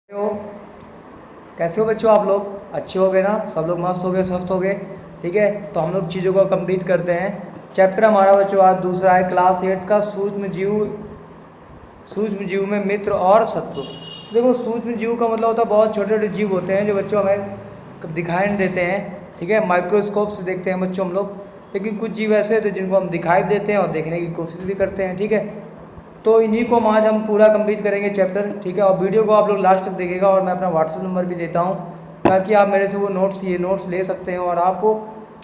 हो कैसे हो बच्चों? आप लोग अच्छे हो गए ना? सब लोग मस्त हो गए, स्वस्थ हो गए? ठीक है, तो हम लोग चीज़ों को कंप्लीट करते हैं। चैप्टर हमारा बच्चों आज दूसरा है, क्लास 8 का सूक्ष्म जीव में मित्र और शत्रु। देखो, सूक्ष्म जीव का मतलब होता है बहुत छोटे छोटे जीव होते हैं जो बच्चों हमें दिखाई नहीं देते हैं। ठीक है, माइक्रोस्कोप से देखते हैं बच्चों हम लोग, लेकिन कुछ जीव ऐसे होते हैं जिनको हम दिखाई देते हैं और देखने की कोशिश भी करते हैं। ठीक है, तो इन्हीं को आज हम पूरा कंप्लीट करेंगे चैप्टर। ठीक है, और वीडियो को आप लोग लास्ट तक देखिएगा, और मैं अपना व्हाट्सएप नंबर भी देता हूँ ताकि आप मेरे से वो नोट्स ले सकते हैं, और आपको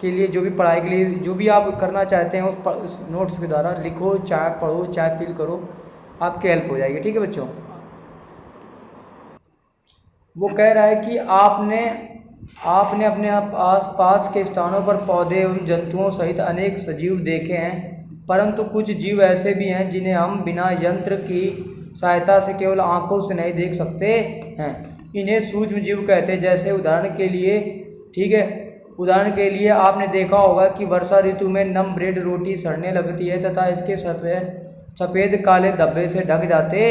के लिए जो भी पढ़ाई के लिए जो भी आप करना चाहते हैं उस नोट्स के द्वारा लिखो, चाहे पढ़ो, चाहे फील करो, आपकी हेल्प हो जाएगी। ठीक है बच्चों, वो कह रहा है कि आपने आपने अपने आस पास के स्थानों पर पौधे एवं जंतुओं सहित अनेक सजीव देखे हैं, परंतु कुछ जीव ऐसे भी हैं जिन्हें हम बिना यंत्र की सहायता से केवल आंखों से नहीं देख सकते हैं। इन्हें सूक्ष्म जीव कहते हैं। जैसे उदाहरण के लिए, ठीक है, उदाहरण के लिए आपने देखा होगा कि वर्षा ऋतु में नम ब्रेड रोटी सड़ने लगती है तथा इसके सफ़ेद काले धब्बे से ढक जाते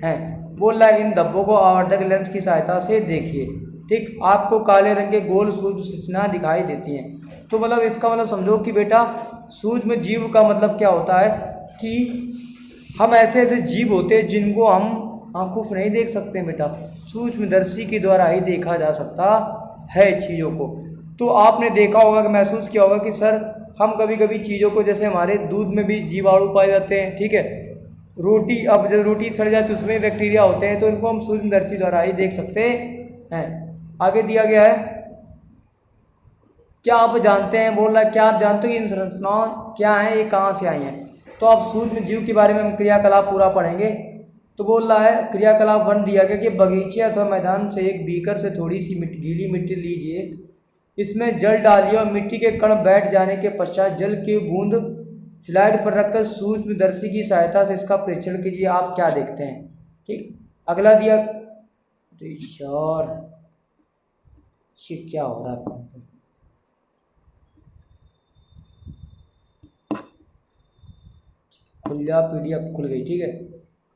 हैं। बोल रहा है इन धब्बों को आवर्धक लेंस की सहायता से देखिए। ठीक, आपको काले रंग के गोल सूक्ष्म सूचना दिखाई देती हैं। तो मतलब इसका मतलब समझो कि बेटा सूक्ष्म जीव का मतलब क्या होता है कि हम ऐसे ऐसे जीव होते हैं जिनको हम आंखों से नहीं देख सकते बेटा, सूक्ष्मदर्शी के द्वारा ही देखा जा सकता है चीज़ों को। तो आपने देखा होगा कि महसूस किया होगा कि सर हम कभी कभी चीज़ों को, जैसे हमारे दूध में भी जीवाणु पाए जाते हैं। ठीक है, रोटी, अब जब रोटी सड़ जाए तो उसमें बैक्टीरिया होते हैं, तो इनको हम सूक्ष्मदर्शी द्वारा ही देख सकते हैं। आगे दिया गया है, क्या आप जानते हैं, बोल रहा है क्या आप जानते हो इन संरचनाओं क्या हैं, ये कहाँ से आई हैं? तो आप सूक्ष्म जीव के बारे में हम क्रियाकलाप पूरा पढ़ेंगे। तो बोल रहा है क्रियाकलाप 1 दिया गया कि बगीचे अथवा मैदान से एक बीकर से थोड़ी सी गीली मिट्टी लीजिए, इसमें जल डालिए और मिट्टी के कण बैठ जाने के पश्चात जल की बूंद स्लाइड पर रखकर सूक्ष्मदर्शी की सहायता से इसका परीक्षण कीजिए, आप क्या देखते हैं। ठीक, अगला दिया, अरे यार ये क्या हो रहा है? खुल जा, पीडीएफ खुल गई। ठीक है,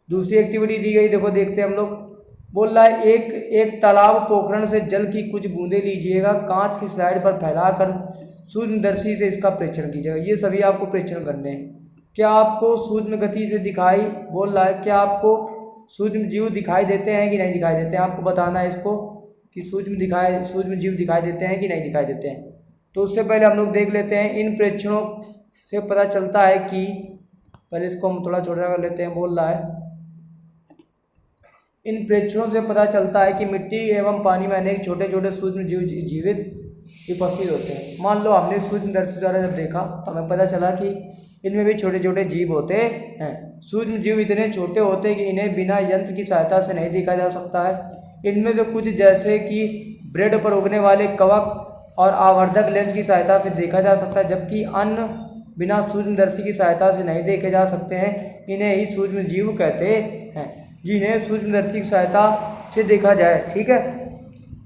दूसरी एक्टिविटी दी गई, देखो देखते हैं हम लोग। बोल रहा है एक तालाब पोखरण से जल की कुछ बूंदें लीजिएगा, कांच की स्लाइड पर फैलाकर सूक्ष्मदर्शी से इसका परीक्षण कीजिएगा। ये सभी आपको परीक्षण करने हैं। क्या आपको सूक्ष्म गति से दिखाई, बोल रहा है क्या आपको सूक्ष्म जीव दिखाई देते हैं कि नहीं दिखाई देते हैं? आपको बताना है इसको कि सूक्ष्म जीव दिखाई देते हैं कि नहीं दिखाई देते हैं। तो उससे पहले हम लोग देख लेते हैं, इन परीक्षणों से पता चलता है कि, पहले इसको हम थोड़ा छोटा कर लेते हैं। बोल रहा है इन प्रेक्षणों से पता चलता है कि मिट्टी एवं पानी में अनेक छोटे छोटे सूक्ष्म जीव जीवित उपस्थित होते हैं। मान लो हमने सूक्ष्मदर्शी द्वारा जब देखा तो हमें पता चला कि इनमें भी छोटे छोटे जीव होते हैं। सूक्ष्म जीव इतने छोटे होते हैं कि इन्हें बिना यंत्र की सहायता से नहीं देखा जा सकता है। इनमें से कुछ जैसे कि ब्रेड पर उगने वाले कवक और आवर्धक लेंस की सहायता से देखा जा सकता है, जबकि अन्य बिना सूक्ष्मदर्शी की सहायता से नहीं देखे जा सकते हैं। इन्हें ही सूक्ष्म जीव कहते हैं, जिन्हें सूक्ष्मदर्शी की सहायता से देखा जाए। ठीक है,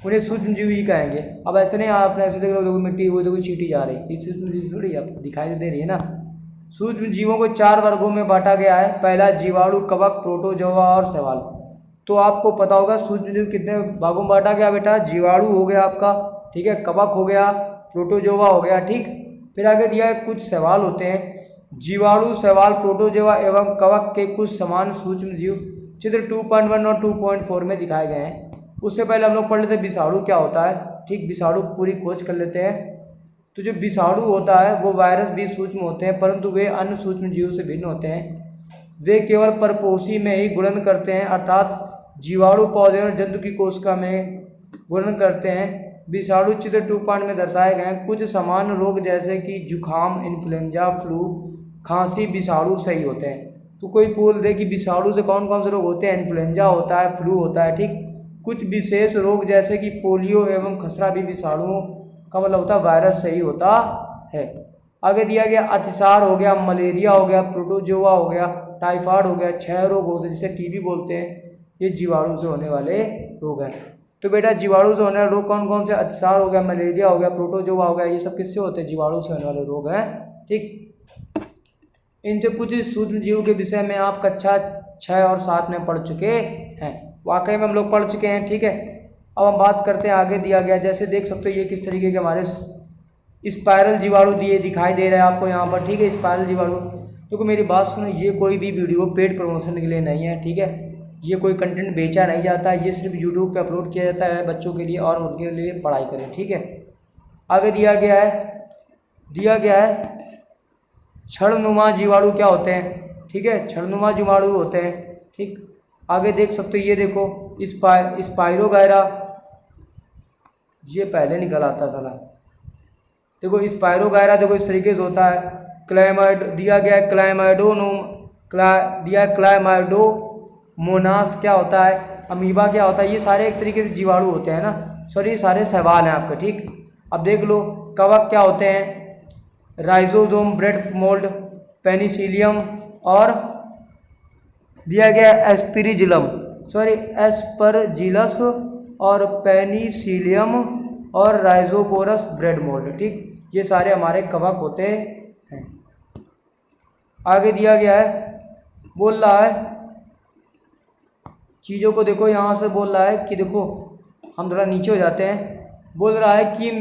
उन्हें सूक्ष्म जीव ही कहेंगे। अब ऐसे नहीं आपने ऐसे देख लो, देखो मिट्टी, वो देखो चींटी जा रही, ये सूक्ष्म जीव थोड़ी आपको दिखाई दे रही है ना। सूक्ष्म जीवों को 4 वर्गों में बांटा गया है। पहला जीवाणु, कवक, प्रोटोजोआ और शैवाल। तो आपको पता होगा सूक्ष्म जीव कितने भागों में बांटा गया बेटा? जीवाणु हो गया आपका, ठीक है, कवक हो गया, प्रोटोजोआ हो गया। ठीक, फिर आगे दिया है कुछ शैवाल होते हैं। जीवाणु, शैवाल, प्रोटोजोआ एवं कवक के कुछ समान सूक्ष्म जीव चित्र 2.1 और 2.4 में दिखाए गए हैं। उससे पहले हम लोग पढ़ लेते हैं विषाणु क्या होता है। ठीक, विषाणु पूरी खोज कर लेते हैं। तो जो विषाणु होता है वो वायरस भी सूक्ष्म होते हैं, परंतु वे अन्य सूक्ष्म जीवों से भिन्न होते हैं। वे केवल परपोषी में ही गुणन करते हैं, अर्थात जीवाणु पौधे और जंतु की कोशिका में गुणन करते हैं। विषाणु चित्र 2 में दर्शाए गए हैं। कुछ सामान्य रोग जैसे कि जुखाम, इन्फ्लुएंजा, फ्लू, खांसी विषाणु से ही होते हैं। तो कोई बोल दे कि विषाणु से कौन कौन से रोग होते हैं? इन्फ्लुएंजा होता है, फ्लू होता है। ठीक, कुछ विशेष रोग जैसे कि पोलियो एवं खसरा भी विषाणुओं का मतलब होता है वायरस से ही होता है। आगे दिया गया अतिसार हो गया, मलेरिया हो गया, प्रोटोजोआ हो गया, टाइफाइड हो गया, क्षय रोग होते हैं जिसे टीबी बोलते हैं, ये जीवाणु से होने वाले रोग हैं। तो बेटा जीवाणु से होने वाले रोग कौन कौन से? अतिसार हो गया, मलेरिया हो गया, प्रोटोजोआ हो गया, ये सब किससे होते हैं? जीवाणु से होने वाले रोग हैं। ठीक, इनसे कुछ सूक्ष्म जीव के विषय में आप कक्षा 6 और 7 में पढ़ चुके हैं। वाकई में हम लोग पढ़ चुके हैं। ठीक है, अब हम बात करते हैं आगे दिया गया, जैसे देख सकते हो ये किस तरीके के हमारे स्पाइरल जीवाणु दिखाई दे रहा है आपको यहाँ पर। ठीक है, स्पाइरल जीवाणु। क्योंकि मेरी बात सुनो, ये कोई भी वीडियो पेड प्रमोशन के लिए नहीं है। ठीक है, ये कोई कंटेंट बेचा नहीं जाता, ये सिर्फ यूट्यूब पे अपलोड किया जाता है बच्चों के लिए, और उनके लिए पढ़ाई करें। ठीक है, आगे दिया गया है क्षणनुमा जीवाणु क्या होते हैं। ठीक है, क्षणनुमा जीवाणु होते हैं। ठीक, आगे देख सकते हो, ये देखो स्पाइरोगायरा, ये पहले निकल आता साला। देखो स्पाइरोगायरा, देखो इस तरीके से होता है। क्लाइमाइड दिया गया है, क्लाइमाइडोमोनास क्या होता है, अमीबा क्या होता है, ये सारे एक तरीके से जीवाणु होते हैं ना। सॉरी, ये सारे सवाल हैं आपके। ठीक, अब देख लो कवक क्या होते हैं, राइजोसोम, ब्रेड मोल्ड, पेनिसिलियम, और दिया गया एस्परजिलस और पेनिसिलियम और राइजोपोरस ब्रेड मोल्ड। ठीक, ये सारे हमारे कवक होते हैं। आगे दिया गया है, बोल रहा है चीज़ों को देखो, यहाँ से बोल रहा है कि देखो हम थोड़ा नीचे हो जाते हैं। बोल रहा है कि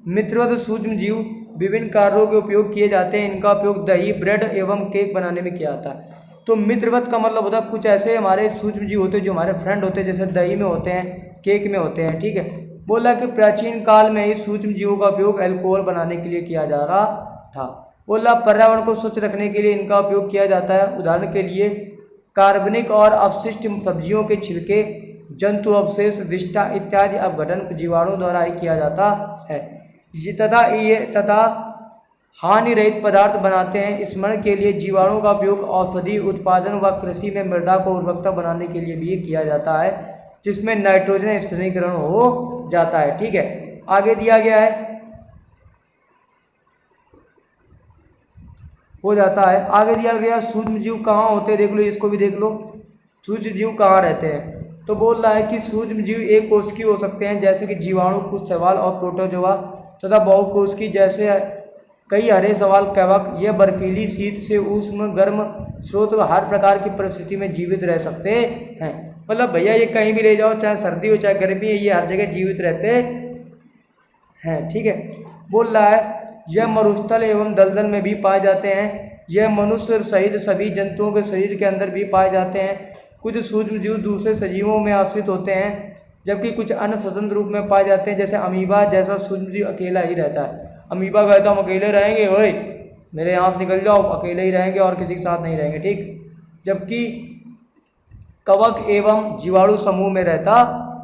मित्रवत सूक्ष्म जीव विभिन्न कार्यों के उपयोग किए जाते हैं, इनका उपयोग दही, ब्रेड एवं केक बनाने में किया जाता है। तो मित्रवत का मतलब होता है कुछ ऐसे हमारे सूक्ष्म जीव होते हैं जो हमारे फ्रेंड होते हैं, जैसे दही में होते हैं, केक में होते हैं। ठीक है, बोला कि प्राचीन काल में ही सूक्ष्म जीवों का उपयोग अल्कोहल बनाने के लिए किया जा रहा था। बोला पर्यावरण को स्वच्छ रखने के लिए इनका उपयोग किया जाता है। उदाहरण के लिए कार्बनिक और अपशिष्ट सब्जियों के छिलके, जंतु अवशेष, विष्ठा इत्यादि अपघटन जीवाणु द्वारा ही किया जाता है। तथा हानि रहित पदार्थ बनाते हैं। स्मरण के लिए जीवाणु का उपयोग औषधि उत्पादन व कृषि में मृदा को उर्वरकता बनाने के लिए भी किया जाता है, जिसमें नाइट्रोजन स्थिरीकरण हो जाता है। ठीक है, आगे दिया गया है, हो जाता है। आगे दिया गया सूक्ष्म जीव कहाँ होते हैं, देख लो, इसको भी देख लो, सूक्ष्म जीव कहाँ रहते हैं। तो बोल रहा है कि सूक्ष्म जीव एक कोशिकीय हो सकते हैं, जैसे कि जीवाणु, कुछ शैवाल और प्रोटोजोआ, तथा बहुकोशिकीय जैसे कई हरे शैवाल, कवक। यह बर्फीली, शीत से उष्ण, गर्म स्रोत व हर प्रकार की परिस्थिति में जीवित रह सकते हैं। मतलब भैया ये कहीं भी ले जाओ, चाहे सर्दी हो चाहे गर्मी है, ये हर जगह जीवित रहते हैं। ठीक है, बोल रहा है यह मरुस्थल एवं दलदल में भी पाए जाते हैं। यह मनुष्य सहित सभी जंतुओं के शरीर के अंदर भी पाए जाते हैं। कुछ सूक्ष्म जीव दूसरे सजीवों में आश्रित होते हैं, जबकि कुछ अन्य स्वतंत्र रूप में पाए जाते हैं। जैसे अमीबा जैसा सूक्ष्म जीव अकेला ही रहता है। अमीबा कहता हम अकेले रहेंगे, ओए मेरे यहाँ से निकल जाओ, अकेले ही रहेंगे और किसी के साथ नहीं रहेंगे। ठीक, जबकि कवक एवं जीवाणु समूह में रहता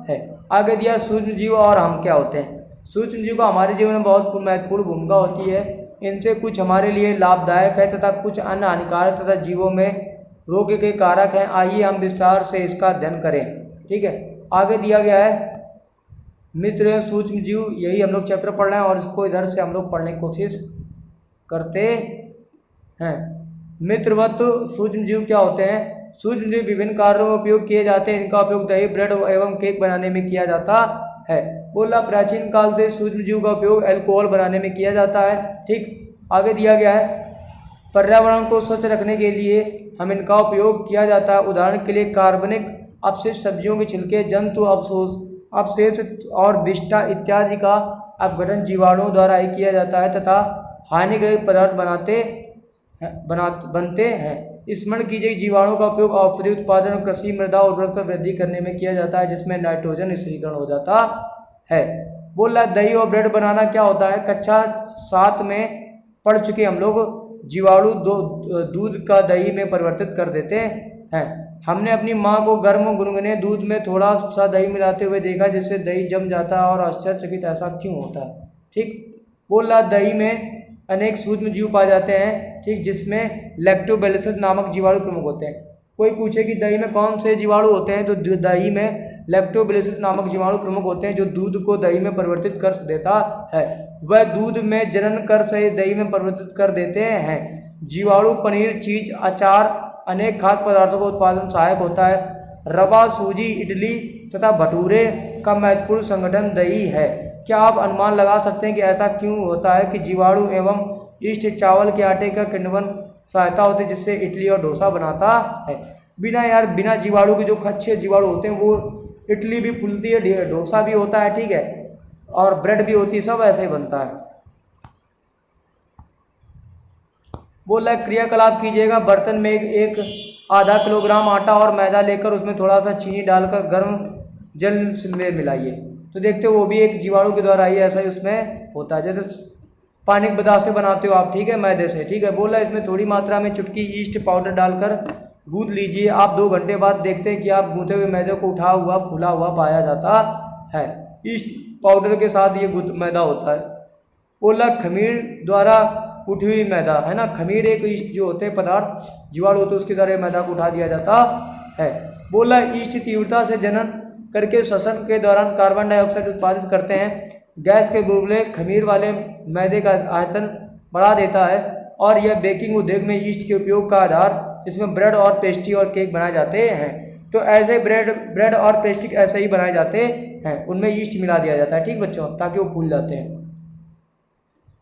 है। आगे दिया सूक्ष्म जीव और हम क्या होते हैं। सूक्ष्म जीव का हमारे जीवन में बहुत महत्वपूर्ण भूमिका होती है। इनसे कुछ हमारे लिए लाभदायक है तथा कुछ अन्य हानिकारक तथा जीवों में रोग के कारक हैं। आइए हम विस्तार से इसका अध्ययन करें। ठीक है, आगे दिया गया है मित्र सूक्ष्म जीव, यही हम लोग चैप्टर पढ़ रहे हैं और इसको इधर से हम लोग पढ़ने की कोशिश करते हैं। मित्रवत सूक्ष्म जीव क्या होते हैं। सूक्ष्म जीव विभिन्न कार्यों में उपयोग किए जाते हैं। इनका उपयोग दही, ब्रेड एवं केक बनाने में किया जाता है। बोला प्राचीन काल से सूक्ष्म जीव का उपयोग अल्कोहल बनाने में किया जाता है। ठीक, आगे दिया गया है पर्यावरण को स्वच्छ रखने के लिए हम इनका उपयोग किया जाता है। उदाहरण के लिए कार्बनिक अपशिष्ट सब्जियों के छिलके, जंतु अवशेष और विष्ठा इत्यादि का अपघटन जीवाणुओं द्वारा ही किया जाता है तथा हानिकारक पदार्थ बनते हैं। स्मरण कीजिए जीवाणु का उपयोग औषधि उत्पादन और कृषि मृदा उर्वरकता वृद्धि करने में किया जाता है, जिसमें नाइट्रोजन स्थिरीकरण हो जाता है। बोल रहा है दही और ब्रेड बनाना क्या होता है। कक्षा 7 में पढ़ चुके हम लोग, जीवाणु दूध का दही में परिवर्तित कर देते हैं। हमने अपनी माँ को गर्म गुनगुने दूध में थोड़ा सा दही मिलाते हुए देखा, जिससे दही जम जाता है और आश्चर्यचकित ऐसा क्यों होता है। ठीक, बोल रहा दही में अनेक सूक्ष्म जीव पाए जाते हैं। ठीक, जिसमें लैक्टोबैसिलस नामक जीवाणु प्रमुख होते हैं। कोई पूछे कि दही में कौन से जीवाणु होते हैं, तो दही में लैक्टोबैसिलस नामक जीवाणु प्रमुख होते हैं, जो दूध को दही में परिवर्तित कर देता है। वह दूध में जनन कर से दही में परिवर्तित कर देते हैं। जीवाणु पनीर, चीज, अचार, अनेक खाद्य पदार्थों का उत्पादन सहायक होता है। रवा, सूजी, इडली तथा भटूरे का महत्वपूर्ण संगठन दही है। क्या आप अनुमान लगा सकते हैं कि ऐसा क्यों होता है कि जीवाणु एवं यीस्ट चावल के आटे का किण्वन सहायता होती है, जिससे इडली और डोसा बनाता है। बिना यार बिना जीवाणु के जो अच्छे जीवाणु होते हैं वो इडली भी फूलती है, डोसा भी होता है, ठीक है, और ब्रेड भी होती है, सब ऐसे ही बनता है। बोल रहा है क्रियाकलाप कीजिएगा, बर्तन में एक आधा किलोग्राम आटा और मैदा लेकर उसमें थोड़ा सा चीनी डालकर गर्म जल में मिलाइए। तो देखते हो वो भी एक जीवाणु के द्वारा ही ऐसा ही उसमें होता है, जैसे पानी के बतासे बनाते हो आप, ठीक है, मैदे से, ठीक है। बोल रहा है इसमें थोड़ी मात्रा में चुटकी ईस्ट पाउडर डालकर गूंथ लीजिए। आप 2 घंटे बाद देखते हैं कि आप गूंथे हुए मैदे को उठा हुआ फूला हुआ पाया जाता है। ईस्ट पाउडर के साथ ये मैदा होता है। बोला खमीर द्वारा उठी हुई मैदा है ना, खमीर एक ईस्ट जो होते हैं पदार्थ जीवाणु होते हैं उसके द्वारा मैदा को उठा दिया जाता है। बोला ईस्ट तीव्रता से जनन करके श्वसन के दौरान कार्बन डाइऑक्साइड उत्पादित करते हैं। गैस के बुलबुले खमीर वाले मैदे का आयतन बढ़ा देता है और यह बेकिंग उद्योग में ईस्ट के उपयोग का आधार, इसमें ब्रेड और पेस्ट्री और केक बनाए जाते हैं। तो ऐसे ब्रेड और पेस्ट्री ऐसे ही बनाए जाते हैं, उनमें ईस्ट मिला दिया जाता है, ठीक बच्चों, ताकि वो फूल जाते हैं।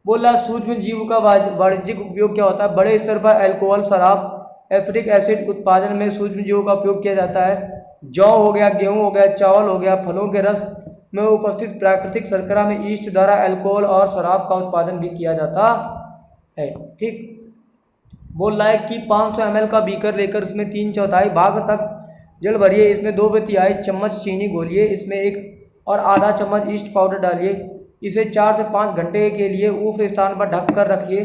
बोला सूक्ष्म जीव का वाणिज्यिक उपयोग क्या होता है। बड़े स्तर पर अल्कोहल, शराब, एसिटिक एसिड उत्पादन में सूक्ष्म जीवों का उपयोग किया जाता है। जौ हो गया, गेहूं हो गया, चावल हो गया, फलों के रस में उपस्थित प्राकृतिक शर्करा में ईस्ट द्वारा अल्कोहल और शराब का उत्पादन भी किया जाता है, ठीक। बोल रहा है कि 500 ml का बीकर लेकर इसमें 3/4 भाग तक जल भरिए, इसमें 2/3 चम्मच चीनी घोलिए, इसमें 1 और आधा चम्मच ईस्ट पाउडर डालिए। इसे 4 से 5 घंटे के लिए ऊफ स्थान पर ढक कर रखिए।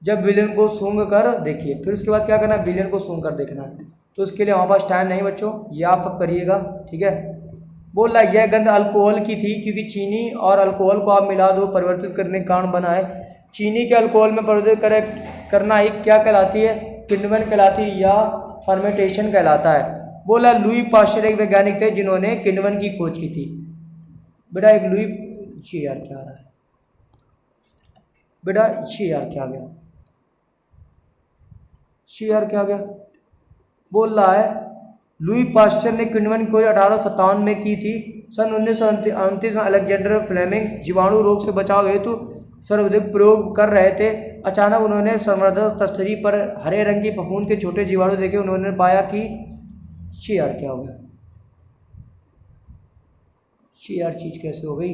जब विलेन को सूंघ कर देखिए, फिर उसके बाद क्या करना है, विलेन को सूंघ कर देखना है। तो उसके लिए हमारे पास टाइम नहीं बच्चों, ये आप सब करिएगा, ठीक है। बोल रहा है यह गंध अल्कोहल की थी क्योंकि चीनी और अल्कोहल को आप मिला दो, परिवर्तित करने का कारण बना है। चीनी के अल्कोहल में परिवर्तित करना ही क्या कहलाती है, किण्वन कहलाती है या फर्मेंटेशन कहलाता है। बोला लुई पाश्चर एक वैज्ञानिक थे जिन्होंने किण्वन की खोज की थी। बेटा एक लुई यार क्या आ रहा है बेटा, यार क्या आ गया, यार क्या आ गया। बोल रहा है लुई पाश्चर ने किण्वन की खोज 1857 में की थी। सन 1929 में अलेक्जेंडर फ्लेमिंग जीवाणु रोग से बचाव हेतु सर्वाधिक प्रयोग कर रहे थे। अचानक उन्होंने संवर्धक तस्तरी पर हरे रंग की फफूंद के छोटे जीवाणु देखे। उन्होंने पाया कि यार क्या हो गया, यार चीज कैसे हो गई।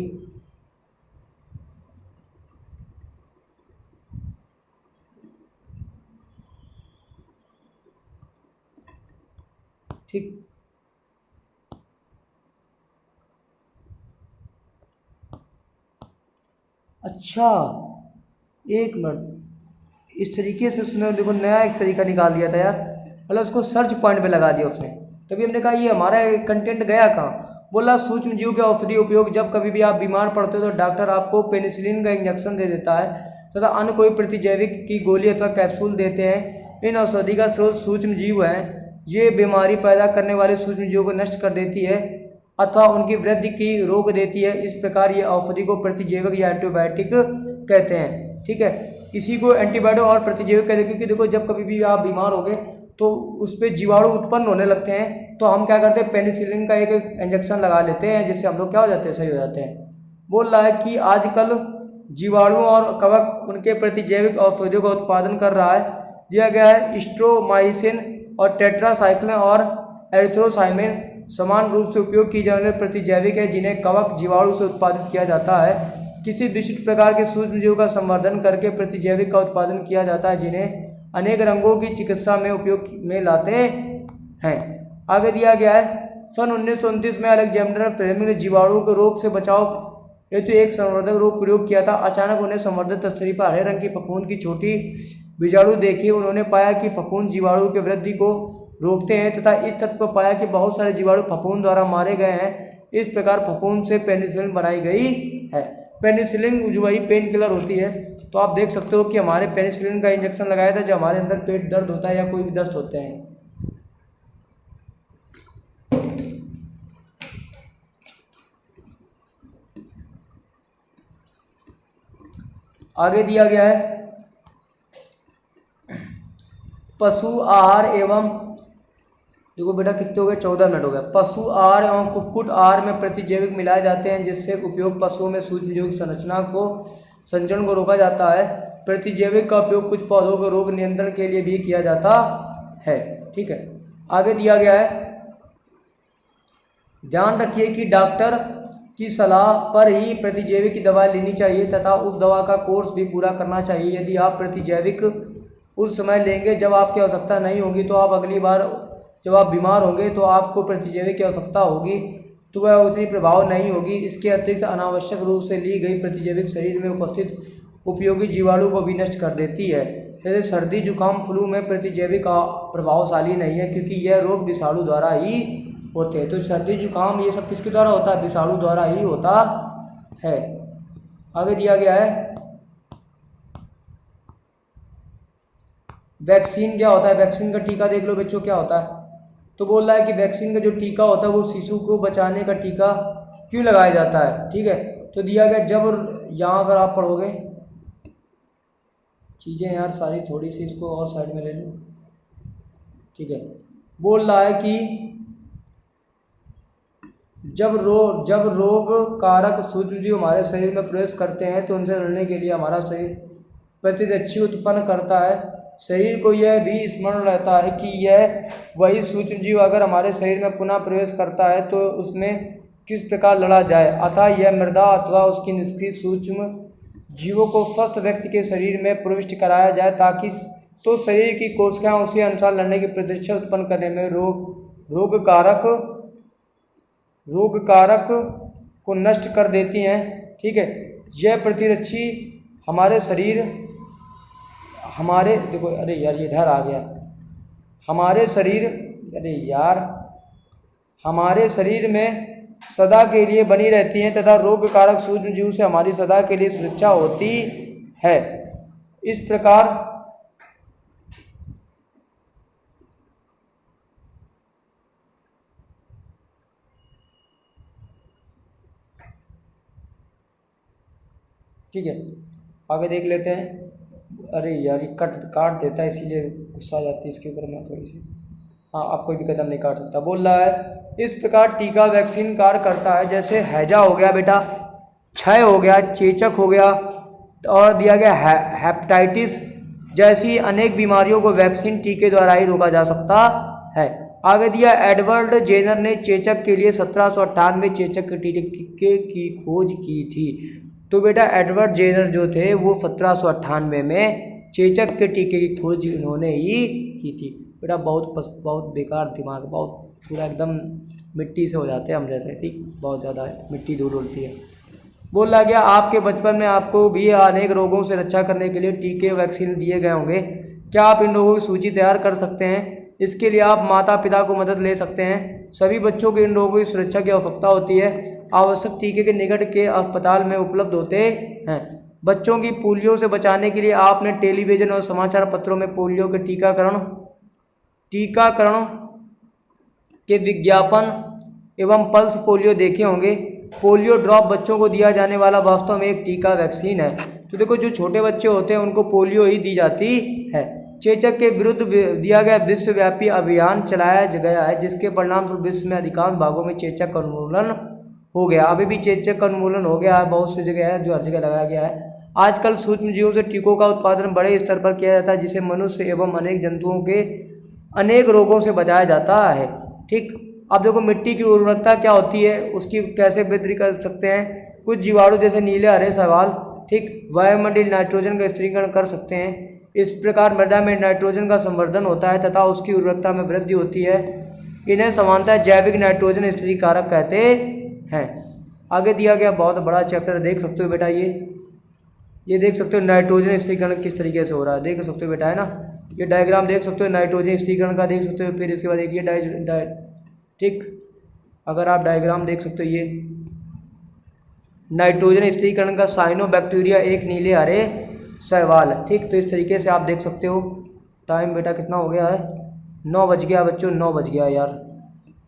ठीक, अच्छा एक मिनट, इस तरीके से उसने देखो नया एक तरीका निकाल दिया था यार, मतलब उसको सर्च पॉइंट पे लगा दिया उसने। तभी हमने कहा ये हमारा कंटेंट गया कहाँ। बोला सूक्ष्म जीव के औषधि उपयोग, जब कभी भी आप बीमार पड़ते हो तो डॉक्टर आपको पेनिसिलिन का इंजेक्शन दे देता है तथा अन्य कोई प्रतिजैविक की गोली अथवा कैप्सूल देते हैं। इन औषधि का स्रोत सूक्ष्म जीव है। ये बीमारी पैदा करने वाले सूक्ष्म जीवों को नष्ट कर देती है अथवा उनकी वृद्धि की रोक देती है। इस प्रकार ये औषधि को प्रतिजैविक या एंटीबायोटिक कहते हैं, ठीक है। इसी को एंटीबायोटिक और प्रतिजैविक कहते हैं क्योंकि देखो जब कभी भी आप बीमार हो गए तो उस पर जीवाणु उत्पन्न होने लगते हैं, तो हम क्या करते हैं, पेनिसिलिन का एक इंजेक्शन लगा लेते हैं जिससे हम लोग क्या हो जाते हैं, सही हो जाते हैं। बोल रहा है कि आजकल जीवाणु और कवक उनके प्रतिजैविक औषधियों का उत्पादन कर रहा है। दिया गया है स्ट्रोमाइसिन और टेट्रासाइक्लिन और एरिथ्रोसाइमिन समान रूप से उपयोग की जाने वाले प्रतिजैविक है जिन्हें कवक जीवाणु से उत्पादित किया जाता है। किसी विशिष्ट प्रकार के सूक्ष्म जीवों का संवर्धन करके प्रतिजैविक का उत्पादन किया जाता है जिन्हें अनेक रंगों की चिकित्सा में उपयोग में लाते हैं। आगे दिया गया है सन 1929 में अलेक्जेंडर फ्लेमिंग ने जीवाणु के रोग से बचाव हेतु एक संवर्धक रोग प्रयोग किया था। अचानक उन्हें संवर्धित तस्तरी पर हरे रंग की फफूंद की छोटी बीजाणु देखी। उन्होंने पाया कि फफूंद जीवाणु के वृद्धि को रोकते हैं तथा इस तथ्य पर पाया कि बहुत सारे जीवाणु फफूंद द्वारा मारे गए हैं। इस प्रकार फफूंद से पेनिसिलिन बनाई गई है। पेनिसिलिन जो वही पेन किलर होती है, तो आप देख सकते हो कि हमारे पेनिसिलिन का इंजेक्शन लगाया था जब हमारे अंदर पेट दर्द होता है या कोई भी दस्त होते हैं। आगे दिया गया है पशु आहार एवं, देखो बेटा कितने हो गए, 14 मिनट हो गए। पशु आहार एवं कुक्कुट आहार में प्रतिजैविक मिलाए जाते हैं जिससे उपयोग पशुओं में सूक्ष्म जीव संरचना को संचरण को रोका जाता है। प्रतिजैविक का उपयोग कुछ पौधों के रोग नियंत्रण के लिए भी किया जाता है, ठीक है। आगे दिया गया है, ध्यान रखिए कि डॉक्टर की सलाह पर ही प्रतिजैविक की दवा लेनी चाहिए तथा उस दवा का कोर्स भी पूरा करना चाहिए। यदि आप प्रतिजैविक उस समय लेंगे जब आपकी आवश्यकता नहीं होगी, तो आप अगली बार जब आप बीमार होंगे तो आपको प्रतिजैविक की आवश्यकता होगी तो वह उतनी प्रभाव नहीं होगी। इसके अतिरिक्त अनावश्यक रूप से ली गई प्रतिजैविक शरीर में उपस्थित उपयोगी जीवाणु को भी नष्ट कर देती है। जैसे सर्दी जुकाम फ्लू में प्रतिजैविक प्रभावशाली नहीं है, क्योंकि यह रोग विषाणु द्वारा ही होते हैं। तो सर्दी जुकाम ये सब किसके द्वारा होता है? विषाणु द्वारा ही होता है। आगे दिया गया है, वैक्सीन क्या होता है? वैक्सीन का टीका देख लो बच्चों क्या होता है। तो बोल रहा है कि वैक्सीन का जो टीका होता है वो शिशु को बचाने का टीका क्यों लगाया जाता है। ठीक है, तो दिया गया, जब यहाँ अगर आप पढ़ोगे चीज़ें यार सारी, थोड़ी सी इसको और साइड में ले लो। ठीक है, बोल रहा है कि जब रोग कारक सूक्ष्मजीव हमारे शरीर में प्रवेश करते हैं तो उनसे लड़ने के लिए हमारा शरीर प्रतिरक्षी उत्पन्न करता है। शरीर को यह भी स्मरण रहता है कि यह वही सूक्ष्मजीव अगर हमारे शरीर में पुनः प्रवेश करता है तो उसमें किस प्रकार लड़ा जाए। अतः यह मृदा अथवा उसकी निष्क्रिय सूक्ष्म जीवों को स्वस्थ व्यक्ति के शरीर में प्रविष्ट कराया जाए, ताकि तो शरीर की कोशिकाएं उसी अनुसार लड़ने की प्रतिरक्षा उत्पन्न करने में रोग कारक को नष्ट कर देती हैं। ठीक है, यह प्रतिरक्षी हमारे शरीर हमारे देखो, अरे यार ये इधर आ गया, हमारे शरीर, अरे यार हमारे शरीर में सदा के लिए बनी रहती हैं तथा रोग कारक सूक्ष्मजीव से हमारी सदा के लिए सुरक्षा होती है। इस प्रकार ठीक है, आगे देख लेते हैं। अरे यार ये काट देता है, इसीलिए गुस्सा आ जाती है इसके ऊपर मैं थोड़ी सी। हाँ, अब कोई भी कदम नहीं काट सकता। बोल रहा है इस प्रकार टीका वैक्सीन कार्य करता है। जैसे हैजा हो गया बेटा, क्षय हो गया, चेचक हो गया, और दिया गया हेपेटाइटिस जैसी अनेक बीमारियों को वैक्सीन टीके द्वारा ही रोका जा सकता है। आगे दिया, एडवर्ड जेनर ने चेचक के लिए 1798 चेचक के टीके की खोज की थी। तो बेटा एडवर्ड जेनर जो थे वो 1798 में चेचक के टीके की खोज उन्होंने ही की थी। बेटा बहुत बेकार दिमाग, बहुत पूरा एकदम मिट्टी से हो जाते हैं हम जैसे। ठीक, बहुत ज़्यादा मिट्टी दूर उड़ती है। बोला गया आपके बचपन में आपको भी अनेक रोगों से रक्षा करने के लिए टीके वैक्सीन दिए गए होंगे। क्या आप इन रोगों की सूची तैयार कर सकते हैं? इसके लिए आप माता पिता को मदद ले सकते हैं। सभी बच्चों को इन रोगों की सुरक्षा की आवश्यकता होती है। आवश्यक टीके के निकट के अस्पताल में उपलब्ध होते हैं। बच्चों की पोलियो से बचाने के लिए आपने टेलीविज़न और समाचार पत्रों में पोलियो के टीकाकरण के विज्ञापन एवं पल्स पोलियो देखे होंगे। पोलियो ड्रॉप बच्चों को दिया जाने वाला वास्तव में एक टीका वैक्सीन है। तो देखो, जो छोटे बच्चे होते हैं उनको पोलियो ही दी जाती है। चेचक के विरुद्ध दिया गया विश्वव्यापी अभियान चलाया गया है, जिसके परिणामस्वरूप विश्व में अधिकांश भागों में चेचक का उन्मूलन हो गया। अभी भी चेचक का उन्मूलन हो गया है, बहुत सी जगह है जो हर जगह लगाया गया है। आजकल सूक्ष्मजीवों से टीकों का उत्पादन बड़े स्तर पर किया जाता है, जिसे मनुष्य एवं अनेक जंतुओं के अनेक रोगों से बचाया जाता है। ठीक, अब देखो मिट्टी की उर्वरकता क्या होती है, उसकी कैसे वृद्धि कर सकते हैं। कुछ जीवाणु जैसे नीले हरे शैवाल, ठीक, वायुमंडलीय नाइट्रोजन का स्थिरीकरण कर सकते हैं। इस प्रकार मृदा में नाइट्रोजन का संवर्धन होता है तथा उसकी उर्वरकता में वृद्धि होती है। इन्हें सामान्यतः जैविक नाइट्रोजन स्थिरीकारक कहते हैं। आगे दिया गया बहुत बड़ा चैप्टर देख सकते हो बेटा, ये देख सकते हो नाइट्रोजन स्थिरीकरण किस तरीके से हो रहा है, देख सकते हो बेटा, है ना। ये डायग्राम देख सकते हो नाइट्रोजन स्थिरीकरण का, देख सकते हो। फिर इसके बाद एक ये ठीक, अगर आप डायग्राम देख सकते हो, ये नाइट्रोजन स्थिरीकरण का साइनोबैक्टीरिया एक नीले हरे शैवाल। ठीक, तो इस तरीके से आप देख सकते हो। टाइम बेटा कितना हो गया है? 9 बज गया बच्चों, 9 बज गया यार।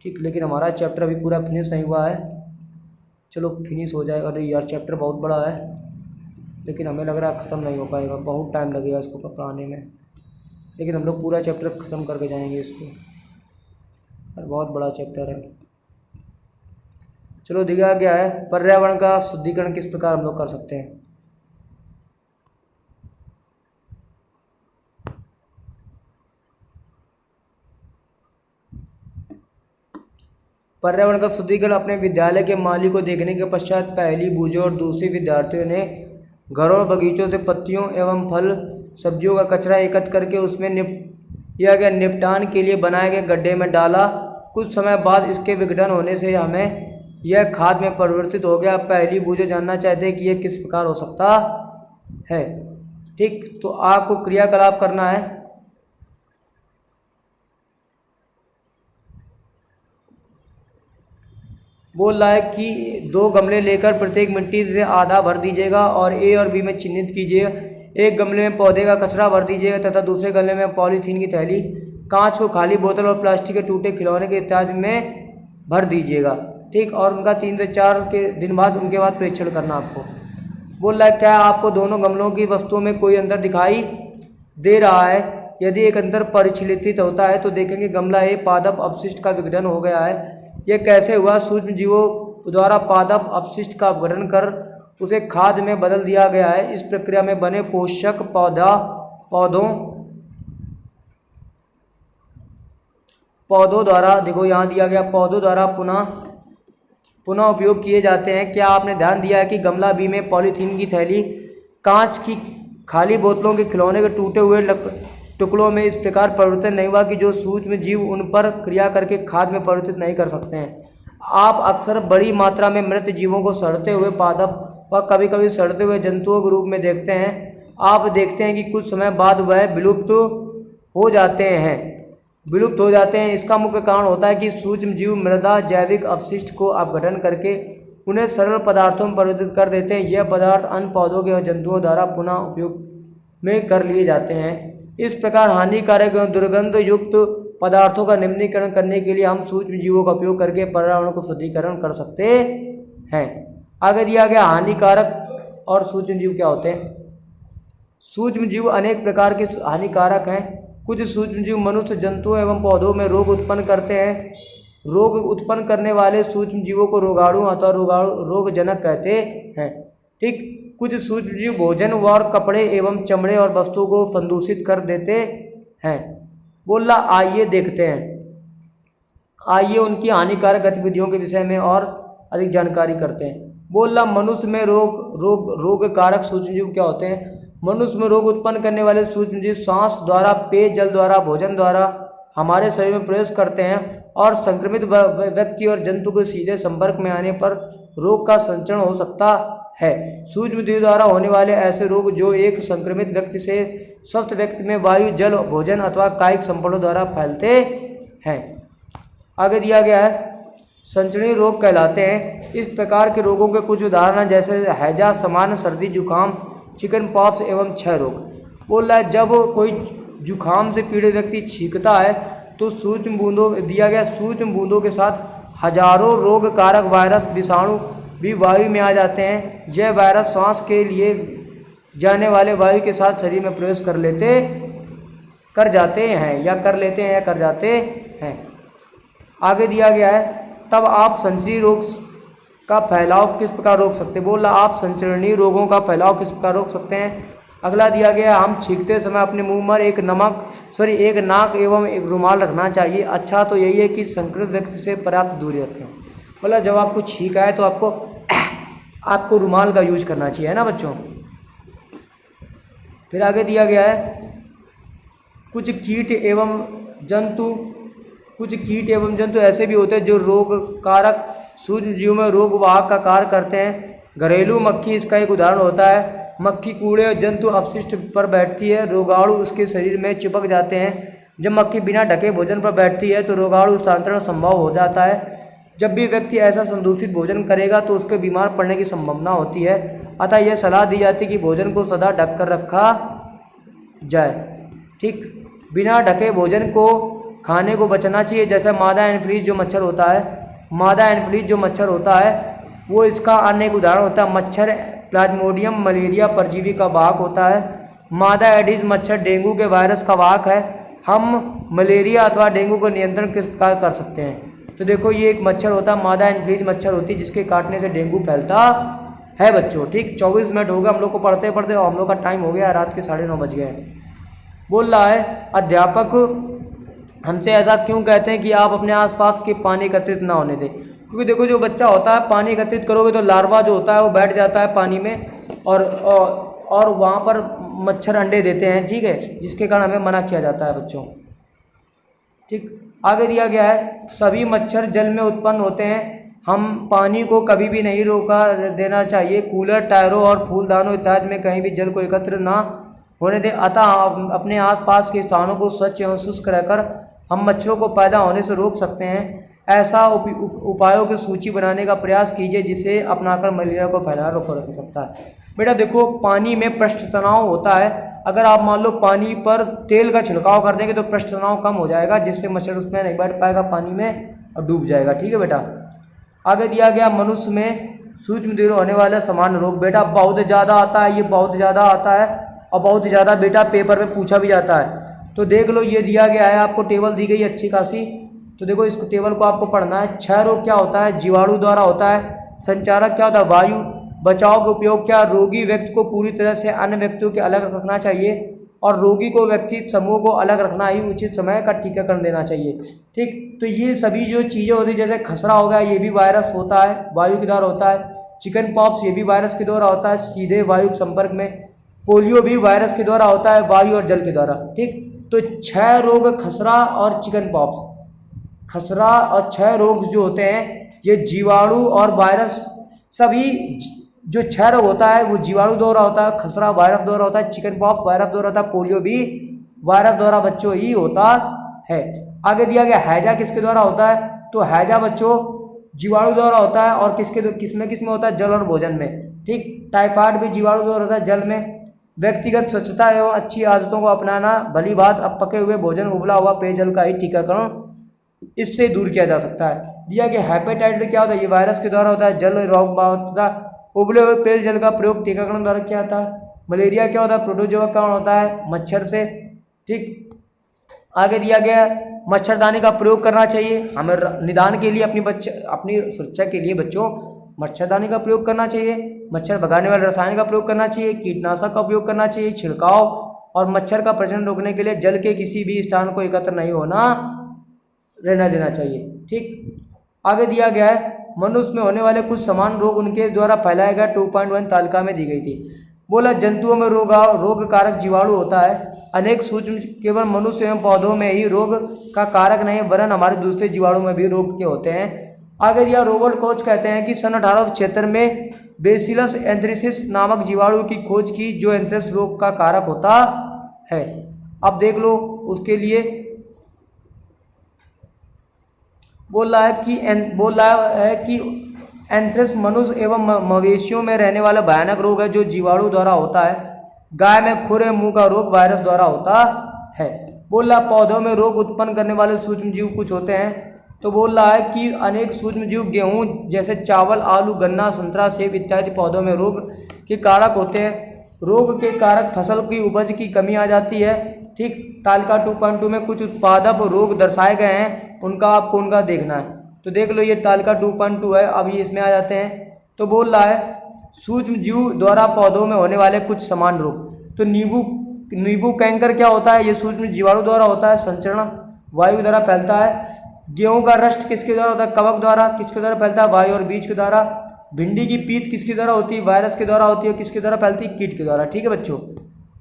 ठीक, लेकिन हमारा चैप्टर अभी पूरा फिनिश नहीं हुआ है। चलो फिनिश हो जाएगा। अरे यार चैप्टर बहुत बड़ा है, लेकिन हमें लग रहा है ख़त्म नहीं हो पाएगा, बहुत टाइम लगेगा इसको पढ़ाने में। लेकिन हम लोग पूरा चैप्टर ख़त्म करके जाएंगे इसको, और बहुत बड़ा चैप्टर है। चलो दिया गया है पर्यावरण का शुद्धिकरण किस प्रकार हम लोग कर सकते हैं। पर्यावरण का शुद्धिकरण अपने विद्यालय के माली को देखने के पश्चात पहली बूझो और दूसरी विद्यार्थियों ने घरों और बगीचों से पत्तियों एवं फल सब्जियों का कचरा एकत्र करके उसमें निपटान के लिए बनाए गए गड्ढे में डाला। कुछ समय बाद इसके विघटन होने से हमें यह खाद में परिवर्तित हो गया। पहली बूझो जानना चाहते हैं कि यह किस प्रकार हो सकता है। ठीक, तो आपको क्रियाकलाप करना है। बोल रहा है कि 2 गमले लेकर प्रत्येक मिट्टी से आधा भर दीजिएगा और ए और बी में चिन्हित कीजिएगा। एक गमले में पौधे का कचरा भर दीजिएगा तथा दूसरे गमले में पॉलीथीन की थैली, कांच को खाली बोतल और प्लास्टिक के टूटे खिलौने के इत्यादि में भर दीजिएगा। ठीक, और उनका 3 से 4 के दिन बाद उनके बाद परीक्षण करना आपको। बोल रहा है क्या आपको दोनों गमलों की वस्तुओं में कोई अंतर दिखाई दे रहा है? यदि एक अंतर परिलक्षित होता है तो देखेंगे गमला ए पादप अपशिष्ट का विघटन हो गया है। यह कैसे हुआ? सूक्ष्म जीवों द्वारा पादप अपशिष्ट का अपघटन कर उसे खाद में बदल दिया गया है। इस प्रक्रिया में बने पोषक पौधों द्वारा, देखो यहाँ दिया गया, पौधों द्वारा पुनः उपयोग किए जाते हैं। क्या आपने ध्यान दिया है कि गमला बी में पॉलीथीन की थैली, कांच की खाली बोतलों के खिलौने के टूटे हुए टुकड़ों में इस प्रकार परिवर्तन नहीं हुआ कि जो सूक्ष्म जीव उन पर क्रिया करके खाद में परिवर्तित नहीं कर सकते हैं। आप अक्सर बड़ी मात्रा में मृत जीवों को सड़ते हुए पादप व कभी कभी सड़ते हुए जंतुओं के रूप में देखते हैं। आप देखते हैं कि कुछ समय बाद वह विलुप्त हो जाते हैं। इसका मुख्य कारण होता है कि सूक्ष्म जीव मृदा जैविक अपशिष्ट को अपघटन करके उन्हें सरल पदार्थों में परिवर्तित कर देते हैं। यह पदार्थ अन्य पौधों के और जंतुओं द्वारा पुनः उपयोग में कर लिए जाते हैं। इस प्रकार हानिकारक एवं दुर्गंध युक्त पदार्थों का निम्नीकरण करने के लिए हम सूक्ष्म जीवों का उपयोग करके पर्यावरण को शुद्धिकरण कर सकते हैं। आगे दिया गया हानिकारक और सूक्ष्म जीव क्या होते हैं। सूक्ष्म जीव अनेक प्रकार के हानिकारक हैं। कुछ सूक्ष्म जीव मनुष्य, जंतुओं एवं पौधों में रोग उत्पन्न करते हैं। रोग उत्पन्न करने वाले सूक्ष्म जीवों को रोगाणु अथवा रोगजनक कहते हैं। ठीक, कुछ सूक्ष्म जीव भोजन और कपड़े एवं चमड़े और वस्तुओं को प्रदूषित कर देते हैं। बोला आइए देखते हैं, आइए उनकी हानिकारक गतिविधियों के विषय में और अधिक जानकारी करते हैं। बोला मनुष्य में रोगकारक सूक्ष्म जीव क्या होते हैं। मनुष्य में रोग उत्पन्न करने वाले सूक्ष्म जीव सांस द्वारा, पेय जल द्वारा, भोजन द्वारा हमारे शरीर में प्रवेश करते हैं और संक्रमित व्यक्ति और जंतु के सीधे संपर्क में आने पर रोग का संचरण हो सकता है। सूक्ष्म जीव द्वारा होने वाले ऐसे रोग जो एक संक्रमित व्यक्ति से स्वस्थ व्यक्ति में वायु, जल, भोजन अथवा कायिक संपर्कों द्वारा फैलते हैं। आगे दिया गया है संचरणीय रोग कहलाते हैं। इस प्रकार के रोगों के कुछ उदाहरण जैसे हैजा, सामान्य सर्दी, जुकाम, चिकन पॉक्स एवं क्षय रोग। बोल रहा है जब कोई जुकाम से पीड़ित व्यक्ति छींकता है तो सूक्ष्म बूंदों के साथ हजारों रोग कारक वायरस, विषाणु भी वायु में आ जाते हैं। यह वायरस सांस के लिए जाने वाले वायु के साथ शरीर में प्रवेश कर जाते हैं। आगे दिया गया है तब आप संचरणीय रोग का फैलाव किस प्रकार रोक सकते हैं। बोला आप संचरणीय रोगों का फैलाव किस प्रकार रोक सकते हैं। अगला दिया गया हम छींकते समय अपने मुंह पर एक नाक एवं एक रुमाल रखना चाहिए। अच्छा तो यही है कि संक्रमित व्यक्ति से पर्याप्त दूरी रखें। बोला जब आपको छींक आए तो आपको रुमाल का यूज करना चाहिए, है ना बच्चों। फिर आगे दिया गया है कुछ कीट एवं जंतु ऐसे भी होते हैं जो रोग कारक सूक्ष्म जीवों में रोग वाहक का कार्य करते हैं। घरेलू मक्खी इसका एक उदाहरण होता है। मक्खी कूड़े और जंतु अपशिष्ट पर बैठती है, रोगाणु उसके शरीर में चिपक जाते हैं। जब मक्खी बिना ढके भोजन पर बैठती है तो रोगाणु स्थानांतरण संभव हो जाता है। जब भी व्यक्ति ऐसा संदूषित भोजन करेगा तो उसके बीमार पड़ने की संभावना होती है। अतः यह सलाह दी जाती है कि भोजन को सदा ढक कर रखा जाए। ठीक, बिना ढके भोजन को खाने को बचना चाहिए। जैसे मादा एनफ्लूएंजा जो मच्छर होता है वो इसका अन्य एक उदाहरण होता है। मच्छर प्लाज्मोडियम मलेरिया परजीवी का वाहक होता है। मादा एडिस मच्छर डेंगू के वायरस का वाहक है। हम मलेरिया अथवा डेंगू को नियंत्रण किस प्रकार कर सकते हैं। तो देखो ये एक मच्छर होता है, मादा एनफ्लूएंजा मच्छर होती है जिसके काटने से डेंगू फैलता है बच्चों। ठीक, 24 मिनट हो गए हम लोग को पढ़ते और हम लोग का टाइम हो गया रात के 9:30 बज गए। बोल रहा है अध्यापक हमसे ऐसा क्यों कहते हैं कि आप अपने आसपास के पानी एकत्रित ना होने दें, क्योंकि देखो जो बच्चा होता है पानी एकत्रित करोगे तो लार्वा जो होता है वो बैठ जाता है पानी में और वहाँ पर मच्छर अंडे देते हैं, ठीक है, जिसके कारण हमें मना किया जाता है बच्चों। ठीक, आगे दिया गया है सभी मच्छर जल में उत्पन्न होते हैं, हम पानी को कभी भी नहीं रोका देना चाहिए, कूलर, टायरों और फूलदानों इत्यादि में कहीं भी जल को एकत्र ना होने दें, अतः अपने आसपास के स्थानों को स्वच्छ एवं शुष्क रहकर हम मच्छरों को पैदा होने से रोक सकते हैं। ऐसा उपायों की सूची बनाने का प्रयास कीजिए जिसे अपनाकर मलेरिया को फैलाना रोका जा सकता है। बेटा देखो पानी में पृष्ठ तनाव होता है, अगर आप मान लो पानी पर तेल का छिड़काव कर देंगे तो पृष्ठ तनाव कम हो जाएगा, जिससे मच्छर उसमें नहीं बैठ पाएगा पानी में और डूब जाएगा। ठीक है बेटा, आगे दिया गया मनुष्य में सूक्ष्म देह होने वाला सामान्य रोग। बेटा बहुत ज़्यादा आता है, ये बहुत ज़्यादा आता है और बहुत ज़्यादा बेटा पेपर में पूछा भी जाता है। तो देख लो ये दिया गया है, आपको टेबल दी गई है अच्छी खासी, तो देखो इस टेबल को आपको पढ़ना है। क्षय रोग क्या होता है? जीवाणु द्वारा होता है। संचारक क्या होता है? वायु। बचाव का उपयोग क्या? रोगी व्यक्ति को पूरी तरह से अन्य व्यक्तियों के अलग रखना चाहिए और रोगी को व्यक्ति समूह को अलग रखना ही उचित समय का टीकाकरण देना चाहिए। ठीक, तो ये सभी जो चीज़ें होती है, जैसे खसरा हो गया, ये भी वायरस होता है, वायु के द्वारा होता है। चिकन पॉक्स ये भी वायरस के द्वारा होता है, सीधे वायु के संपर्क में। पोलियो भी वायरस के द्वारा होता है, वायु और जल के द्वारा। ठीक, तो क्षय रोग, खसरा और चिकन पॉक्स, खसरा और क्षय रोग जो होते हैं ये जीवाणु और वायरस, सभी जो क्षय रोग होता है वो जीवाणु द्वारा होता है, खसरा वायरस द्वारा होता है, चिकन पॉक्स वायरस द्वारा होता है, पोलियो भी वायरस द्वारा बच्चों ही होता है। आगे दिया गया हैजा किसके द्वारा होता है? तो हैजा बच्चों जीवाणु द्वारा होता है और किसमें होता है? जल और भोजन में। ठीक, टाइफाइड भी जीवाणु द्वारा होता है, जल में। व्यक्तिगत स्वच्छता एवं अच्छी आदतों को अपनाना, भली बात, अब पके हुए भोजन, उबला हुआ पेयजल का ही टीकाकरण इससे दूर किया जा सकता है। दिया कि हेपेटाइटिस क्या होता है? ये वायरस के द्वारा होता है, जल रोग होता है, उबले हुए पेयजल का प्रयोग टीकाकरण द्वारा किया जाता है। मलेरिया क्या होता है? प्रोटोजोआ का कारण होता है, मच्छर से। ठीक, आगे दिया गया मच्छरदानी का प्रयोग करना चाहिए, हमें निदान के लिए अपनी सुरक्षा के लिए बच्चों मच्छरदानी का प्रयोग करना चाहिए, मच्छर भगाने वाले रसायन का प्रयोग करना चाहिए, कीटनाशक का उपयोग करना चाहिए, छिड़काव और मच्छर का प्रजनन रोकने के लिए जल के किसी भी स्थान को एकत्र नहीं रहना देना चाहिए। ठीक, आगे दिया गया है मनुष्य में होने वाले कुछ समान रोग उनके द्वारा फैलाया गया 2.1 तालिका में दी गई थी। बोला जंतुओं में रोग कारक जीवाणु होता है, अनेक सूक्ष्म, केवल मनुष्य एवं पौधों में ही रोग का कारक नहीं वरन हमारे दूसरे जीवाणु में भी रोग के होते हैं। आगे दिया रॉबर्ट कोच कहते हैं कि सन 1876 में बेसिलस एंथ्रेसिस नामक जीवाणु की खोज की जो एंथ्रेक्स रोग का कारक होता है। अब देख लो उसके लिए बोल रहा है कि एंथ्रेक्स मनुष्य एवं मवेशियों में रहने वाला भयानक रोग है जो जीवाणु द्वारा होता है। गाय में खुर एवं मुंह का रोग वायरस द्वारा होता है। बोल रहा पौधों में रोग उत्पन्न करने वाले सूक्ष्म जीव कुछ होते हैं, तो बोल रहा है कि अनेक सूक्ष्म जीव गेहूं जैसे चावल, आलू, गन्ना, संतरा, सेब इत्यादि पौधों में रोग के कारक होते हैं। रोग के कारक फसल की उपज की कमी आ जाती है। ठीक, तालिका 2.2 में कुछ उत्पादक रोग दर्शाए गए हैं, उनका देखना है। तो देख लो ये तालिका 2.2 है, अब ये इसमें आ जाते हैं। तो बोल रहा है सूक्ष्म जीव द्वारा पौधों में होने वाले कुछ समान रोग। तो नींबू कैंकर क्या होता है? ये सूक्ष्म जीवाणु द्वारा होता है, संचरण वायु द्वारा फैलता है। गेहूं का रस्ट किसके द्वारा होता है? कवक द्वारा। किसके द्वारा फैलता है? वायु और बीज के द्वारा। भिंडी की पीत किसके द्वारा होती है? वायरस के द्वारा होती है। किसके द्वारा फैलती है? कीट के द्वारा। ठीक है बच्चों,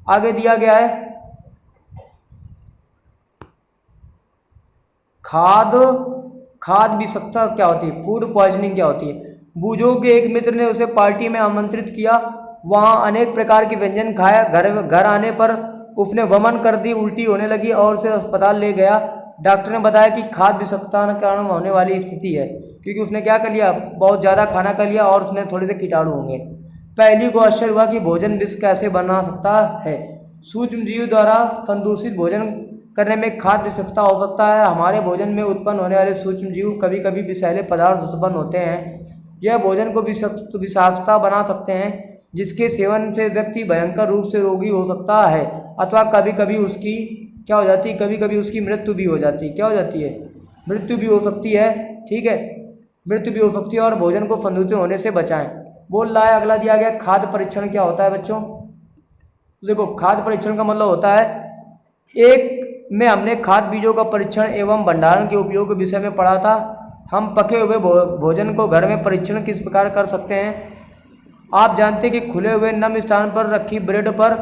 आगे दिया गया है खाद विषाक्तता क्या होती है? फूड पॉइजनिंग क्या होती है? बूझो के एक मित्र ने उसे पार्टी में आमंत्रित किया, वहां अनेक प्रकार के व्यंजन खाया। घर आने पर उसने वमन कर दी, उल्टी होने लगी और उसे अस्पताल ले गया। डॉक्टर ने बताया कि खाद विषाक्तता के कारण होने वाली स्थिति है, क्योंकि उसने क्या कर लिया? बहुत ज़्यादा खाना कर लिया और उसमें थोड़े से कीटाणु होंगे। पहली को आश्चर्य हुआ कि भोजन विष कैसे बना सकता है। सूक्ष्म जीव द्वारा संदूषित भोजन करने में खाद विषाक्तता हो सकता है। हमारे भोजन में उत्पन्न होने वाले सूक्ष्म जीव कभी कभी विषैले पदार्थ उत्पन्न होते हैं, यह भोजन को विषाक्तता बना सकते हैं, जिसके सेवन से व्यक्ति भयंकर रूप से रोगी हो सकता है अथवा कभी कभी उसकी क्या हो जाती है? कभी कभी उसकी मृत्यु भी हो जाती है। क्या हो जाती है? मृत्यु भी हो सकती है। ठीक है, मृत्यु भी हो सकती है और भोजन को संदूषित होने से बचाएं। बोल रहा है अगला दिया गया खाद्य परीक्षण क्या होता है बच्चों? देखो खाद्य परीक्षण का मतलब होता है एक में हमने खाद्य बीजों का परीक्षण एवं भंडारण के उपयोग के विषय में पढ़ा था। हम पके हुए भोजन को घर में परीक्षण किस प्रकार कर सकते हैं। आप जानते हैं कि खुले हुए नम स्थान पर रखी ब्रेड पर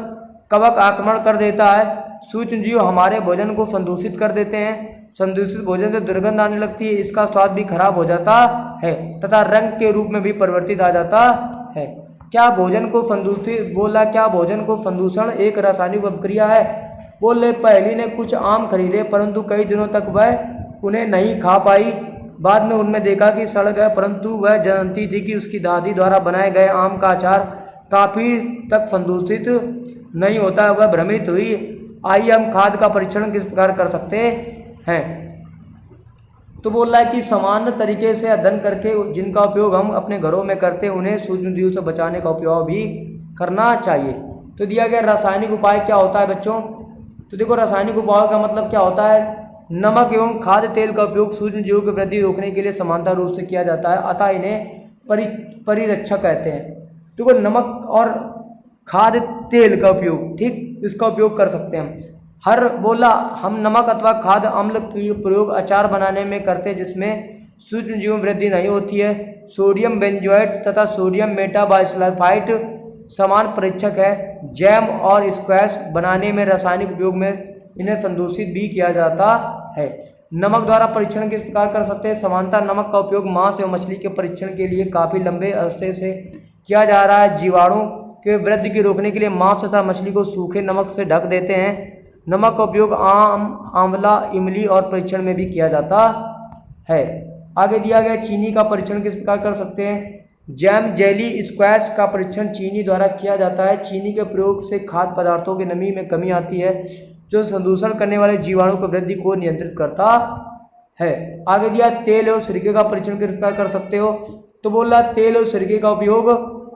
कवक आक्रमण कर देता है। सूक्ष्म जीव हमारे भोजन को संदूषित कर देते हैं। संदूषित भोजन से दुर्गंध आने लगती है, इसका स्वाद भी खराब हो जाता है तथा रंग के रूप में भी परिवर्तित आ जाता है। क्या भोजन को संदूषित बोला क्या भोजन को संदूषण एक रासायनिक अभिक्रिया है। बोले पहली ने कुछ आम खरीदे परंतु कई दिनों तक वह उन्हें नहीं खा पाई। बाद में उनमें देखा कि सड़ गए, परंतु वह जानती थी कि उसकी दादी द्वारा बनाए गए आम का अचार काफ़ी तक संदूषित नहीं होता है। वह भ्रमित हुई। आइए हम खाद का परीक्षण किस प्रकार कर सकते हैं। तो बोल रहा है कि सामान्य तरीके से अध्ययन करके जिनका उपयोग हम अपने घरों में करते हैं उन्हें सूक्ष्मजीव से बचाने का उपयोग भी करना चाहिए। तो दिया गया रासायनिक उपाय क्या होता है बच्चों। तो देखो रासायनिक उपाय का मतलब क्या होता है। नमक एवं खाद्य तेल का उपयोग सूक्ष्मजीवों की वृद्धि रोकने के लिए समानता रूप से किया जाता है, अतः इन्हें परिरक्षक कहते हैं। देखो नमक और खाद्य तेल का उपयोग, ठीक, इसका उपयोग कर सकते हैं हम नमक अथवा खाद्य अम्ल का प्रयोग अचार बनाने में करते हैं जिसमें सूक्ष्मजीवों में वृद्धि नहीं होती है। सोडियम बेंजोएट तथा सोडियम मेटाबाइसल्फाइड समान परीक्षक है। जैम और स्क्वैश बनाने में रासायनिक उपयोग में इन्हें संदूषित भी किया जाता है। नमक द्वारा परीक्षण किस प्रकार कर सकते हैं। समानता नमक का उपयोग मांस एवं मछली के परीक्षण के लिए काफ़ी लंबे अरसे से किया जा रहा है। जीवाणु के वृद्धि की रोकने के लिए मांस तथा मछली को सूखे नमक से ढक देते हैं। नमक का उपयोग आम, आंवला, इमली और परीक्षण में भी किया जाता है। आगे दिया गया चीनी का परीक्षण किस प्रकार कर सकते हैं। जैम, जेली, स्क्वैश का परीक्षण चीनी द्वारा किया जाता है। चीनी के प्रयोग से खाद्य पदार्थों की नमी में कमी आती है जो संदूषण करने वाले जीवाणु की वृद्धि को नियंत्रित करता है। आगे दिया तेल और सिरके का परीक्षण किस प्रकार कर सकते हो। तो बोल रहा तेल और सिरके का उपयोग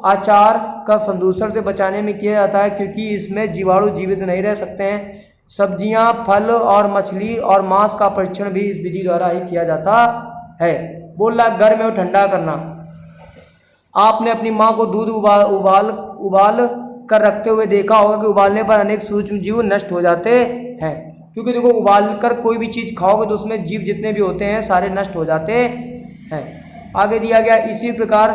अचार का संदूषण से बचाने में किया जाता है क्योंकि इसमें जीवाणु जीवित नहीं रह सकते हैं। सब्जियां, फल और मछली और मांस का परीक्षण भी इस विधि द्वारा ही किया जाता है। बोल रहा गर्म और ठंडा करना। आपने अपनी माँ को दूध उबाल कर रखते हुए देखा होगा कि उबालने पर अनेक सूक्ष्म जीव नष्ट हो जाते हैं, क्योंकि देखो उबाल कर कोई भी चीज़ खाओगे तो उसमें जीव जितने भी होते हैं सारे नष्ट हो जाते हैं। आगे दिया गया इसी प्रकार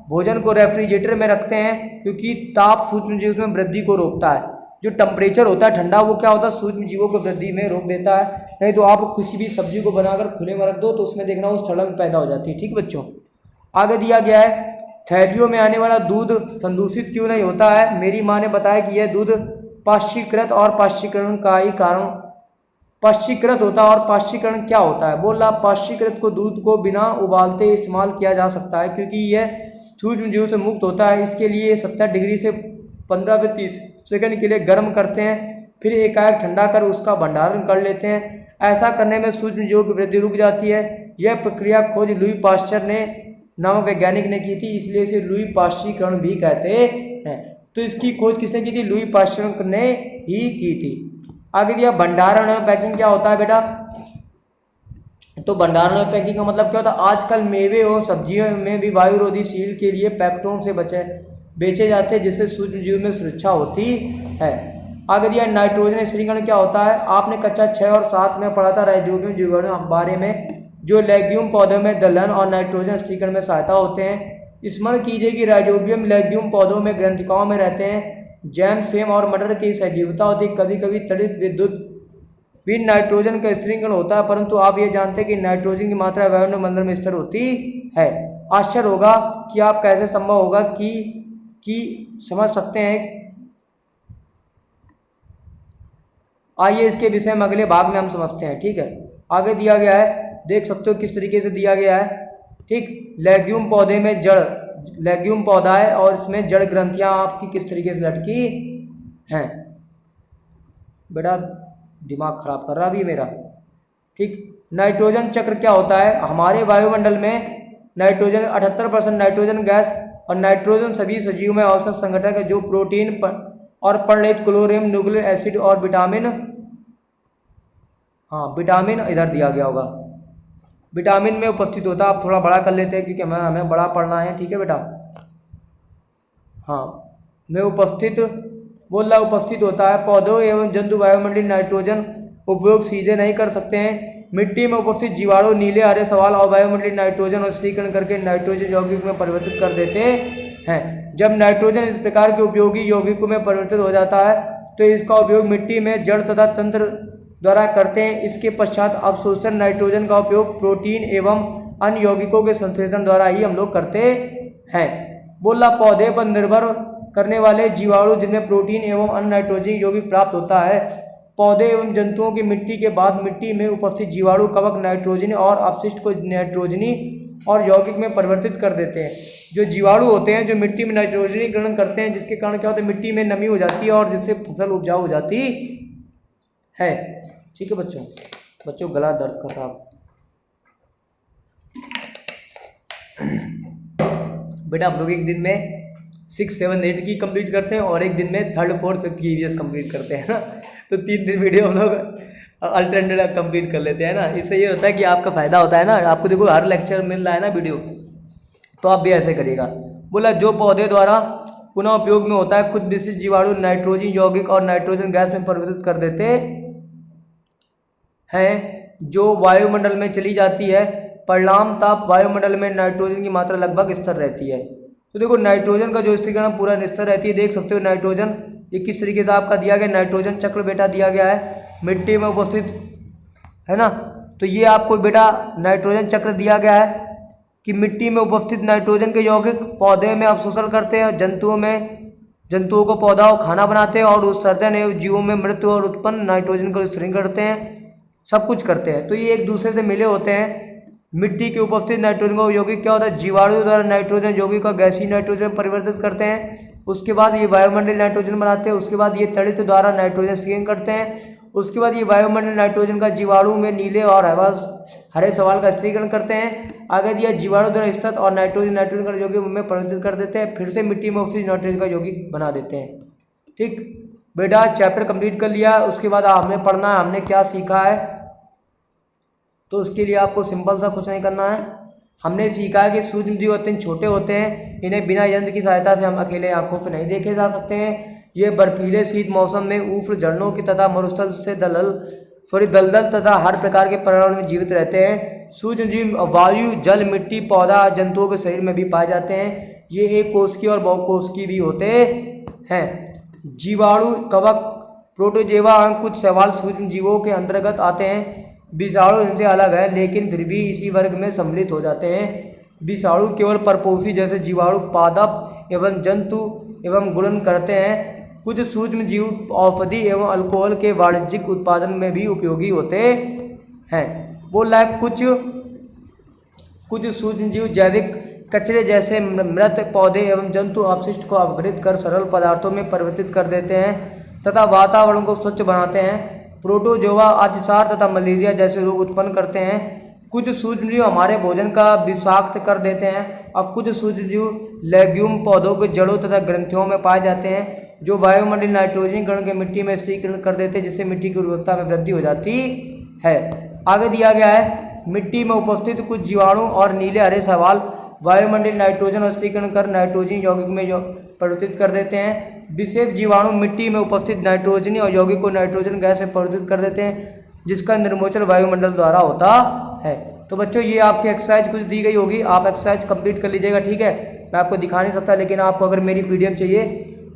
भोजन को रेफ्रिजरेटर में रखते हैं क्योंकि ताप सूक्ष्म जीव में वृद्धि को रोकता है। जो टेम्परेचर होता है ठंडा वो क्या होता है सूक्ष्म जीवों को वृद्धि में रोक देता है। नहीं तो आप किसी भी सब्जी को बनाकर खुले में रख दो तो उसमें देखना वो सड़न पैदा हो जाती है। ठीक बच्चों, आगे दिया गया है थैलियों में आने वाला दूध संदूषित क्यों नहीं होता है। मेरी माँ ने बताया कि यह दूध पाश्चीकृत और पाश्चीकरण का ही कारण पाश्चीकृत होता है। और पाश्चीकरण क्या होता है। बोल रहा पाश्चीकृत को दूध को बिना उबालते इस्तेमाल किया जा सकता है क्योंकि यह सूक्ष्म जीवों से मुक्त होता है। इसके लिए 70 डिग्री से 15 से 30 सेकंड के लिए गर्म करते हैं, फिर एकाएक ठंडा कर उसका भंडारण कर लेते हैं। ऐसा करने में सूक्ष्म जीवों की वृद्धि रुक जाती है। यह प्रक्रिया खोज लुई पाश्चर ने नामक वैज्ञानिक ने की थी, इसलिए इसे लुई पाश्चीकरण भी कहते हैं। तो इसकी खोज किसने की थी। लुई पाश्चर ने ही की थी। आगे दिया भंडारण और पैकिंग क्या होता है बेटा। तो भंडारण और पैकिंग का मतलब क्या होता है। आजकल मेवे और सब्जियों में भी वायुरोधी सील के लिए पैकेटों से बेचे जाते हैं जिससे सूक्ष्म जीव में सुरक्षा होती है। आगे दिया नाइट्रोजन स्थिरीकरण क्या होता है। आपने कक्षा 6 और 7 में पढ़ा था राइजोबियम जीवाणु बारे में जो लेग्यूम पौधों में दलहन और नाइट्रोजन स्थिरीकरण में सहायता होते हैं। स्मरण कीजिए कि राइजोबियम लेग्यूम पौधों में ग्रंथिकाओं में रहते हैं। जैम, सेम और मटर की सजीवता होती है। कभी कभी तड़ित विद्युत भी नाइट्रोजन का स्थिरीकरण होता है, परंतु आप ये जानते हैं कि नाइट्रोजन की मात्रा वायुमंडल में स्थिर होती है। आश्चर्य होगा कि आप कैसे संभव होगा कि समझ सकते हैं। आइए इसके विषय में अगले भाग में हम समझते हैं। ठीक है, आगे दिया गया है, देख सकते हो किस तरीके से दिया गया है। ठीक, लेग्यूम पौधे में लेग्यूम पौधा है और इसमें जड़ ग्रंथियां आपकी किस तरीके से लटकी हैं। बेटा दिमाग खराब कर रहा अभी मेरा। ठीक, नाइट्रोजन चक्र क्या होता है। हमारे वायुमंडल में नाइट्रोजन 78% नाइट्रोजन गैस और नाइट्रोजन सभी सजीव में आवश्यक संघटक है जो प्रोटीन और परलेत क्लोरीन, न्यूक्लिक एसिड और विटामिन, विटामिन इधर दिया गया होगा, विटामिन में उपस्थित होता है। आप थोड़ा बड़ा कर लेते हैं क्योंकि हमें बड़ा पढ़ना है। ठीक है बेटा, में उपस्थित बोल रहा उपस्थित होता है। पौधों एवं जंतु वायुमंडलीय नाइट्रोजन उपयोग सीधे नहीं कर सकते हैं। मिट्टी में उपस्थित जीवाणु नीले हरे सवाल और वायुमंडलीय नाइट्रोजन और स्थिरीकरण करके नाइट्रोजन यौगिक में परिवर्तित कर देते हैं। जब नाइट्रोजन इस प्रकार के उपयोगी यौगिकों में परिवर्तित हो जाता है तो इसका उपयोग मिट्टी में जड़ तथा तंत्र द्वारा करते हैं। इसके पश्चात अवशोषण नाइट्रोजन का उपयोग प्रोटीन एवं अन्य यौगिकों के संश्लेषण द्वारा ही हम लोग करते हैं। बोला पौधे पर निर्भर करने वाले जीवाणु जिनमें प्रोटीन एवं अन्य नाइट्रोजन यौगिक प्राप्त होता है। पौधे एवं जंतुओं की मिट्टी के बाद मिट्टी में उपस्थित जीवाणु कवक नाइट्रोजन और अपशिष्ट को नाइट्रोजनी और यौगिक में परिवर्तित कर देते हैं। जो जीवाणु होते हैं जो मिट्टी में नाइट्रोजनीकरण करते हैं, जिसके कारण क्या होता है, मिट्टी में नमी हो जाती है और जिससे फसल उपजाऊ हो जाती है। ठीक है बच्चों गला दर्द कर रहा बेटा आप लोग एक दिन में 6, 7, 8 की कंप्लीट करते हैं और एक दिन में 3rd, 4th, 5th की ईवीएस कंप्लीट करते हैं ना। तो 3 दिन वीडियो हम लोग अल्टरनेट कंप्लीट कर लेते हैं ना। इससे ये होता है कि आपका फ़ायदा होता है ना। आपको देखो हर लेक्चर मिल रहा है ना वीडियो, तो आप भी ऐसे करिएगा। बोला जो पौधे द्वारा पुनः उपयोग में होता है, कुछ विशिष्ट जीवाणु नाइट्रोजन यौगिक और नाइट्रोजन गैस में परिवर्तित कर देते हैं जो वायुमंडल में चली जाती है। परिणाम ताप वायुमंडल में नाइट्रोजन की मात्रा लगभग स्थिर रहती है। तो देखो नाइट्रोजन का जो स्थिरीकरण पूरा स्थिर रहती है। देख सकते हो नाइट्रोजन ये किस तरीके से आपका दिया गया, नाइट्रोजन चक्र बेटा दिया गया है मिट्टी में उपस्थित, है ना। तो ये आपको बेटा नाइट्रोजन चक्र दिया गया है कि मिट्टी में उपस्थित नाइट्रोजन के यौगिक पौधे में अवशोषण करते हैं, जंतुओं को पौधा को खाना बनाते हैं और उत्सर्जन एवं जीवों में मृत्यु और उत्पन्न नाइट्रोजन को स्थिरीकरण करते हैं, सब कुछ करते हैं। तो ये एक दूसरे से मिले होते हैं। मिट्टी के उपस्थित नाइट्रोजन का यौगिक क्या होता है, जीवाणु द्वारा नाइट्रोजन यौगिक का गैसीय नाइट्रोजन परिवर्तित करते हैं। उसके बाद ये वायुमंडलीय नाइट्रोजन बनाते हैं। उसके बाद ये तड़ित द्वारा नाइट्रोजन स्थिरीकरण करते हैं। उसके बाद ये वायुमंडलीय नाइट्रोजन का जीवाणु में नीले और हरे सवाल का स्थिरीकरण करते हैं। आगे दिया जीवाणु द्वारा स्थित और नाइट्रोजन का यौगिक में परिवर्तित कर देते हैं। फिर से मिट्टी में उपस्थित नाइट्रोजन का यौगिक बना देते हैं। ठीक बेटा चैप्टर कंप्लीट कर लिया। उसके बाद हमने पढ़ना है हमने क्या सीखा है। तो उसके लिए आपको सिंपल सा कुछ नहीं करना है। हमने सीखा है कि सूक्ष्म जीव अत्यंत छोटे होते हैं, इन्हें बिना यंत्र की सहायता से हम अकेले आंखों से नहीं देखे जा सकते हैं। ये बर्फीले शीत मौसम में उफ्र झरनों की तथा मरुस्थल से दलदल तथा हर प्रकार के पर्यावरण में जीवित रहते हैं। सूक्ष्म जीव वायु, जल, मिट्टी, पौधा, जंतुओं के शरीर में भी पाए जाते हैं। ये एक कोशिकीय और बहुकोशिकीय भी होते हैं। जीवाणु, कवक, प्रोटोजोआ कुछ शैवाल सूक्ष्म जीवों के अंतर्गत आते हैं। विषाणु इनसे अलग है लेकिन फिर भी इसी वर्ग में सम्मिलित हो जाते हैं। विषाणु केवल परपोषी जैसे जीवाणु, पादप एवं जंतु एवं गुणन करते हैं। कुछ सूक्ष्म जीव औषधि एवं अल्कोहल के वाणिज्यिक उत्पादन में भी उपयोगी होते हैं। बोल रहा है कुछ सूक्ष्म जीव जैविक कचरे जैसे मृत पौधे एवं जंतु अपशिष्ट को अपघटित कर सरल पदार्थों में परिवर्तित कर देते हैं तथा वातावरण को स्वच्छ बनाते हैं। प्रोटोजोआ अतिसार तथा मलेरिया जैसे रोग उत्पन्न करते हैं। कुछ सूक्ष्मजीव हमारे भोजन का विषाक्त कर देते हैं और कुछ सूक्ष्मजीव लेग्यूम पौधों के जड़ों तथा ग्रंथियों में पाए जाते हैं जो वायुमंडलीय नाइट्रोजन कण के मिट्टी में स्थिरीकरण कर देते हैं जिससे मिट्टी की उर्वरकता में वृद्धि हो जाती है। आगे दिया गया है मिट्टी में उपस्थित कुछ जीवाणु और नीले हरे सवाल वायुमंडलीय नाइट्रोजन और स्थिरीकरण कर नाइट्रोजन यौगिक में परिवर्तित कर देते हैं। विशेष जीवाणु मिट्टी में उपस्थित नाइट्रोजन और यौगिक को नाइट्रोजन गैस में परिवर्तित कर देते हैं जिसका निर्मोचन वायुमंडल द्वारा होता है। तो बच्चों ये आपकी एक्सरसाइज कुछ दी गई होगी, आप एक्सरसाइज कंप्लीट कर लीजिएगा। ठीक है, मैं आपको दिखा नहीं सकता लेकिन आपको अगर मेरी पीडीएफ चाहिए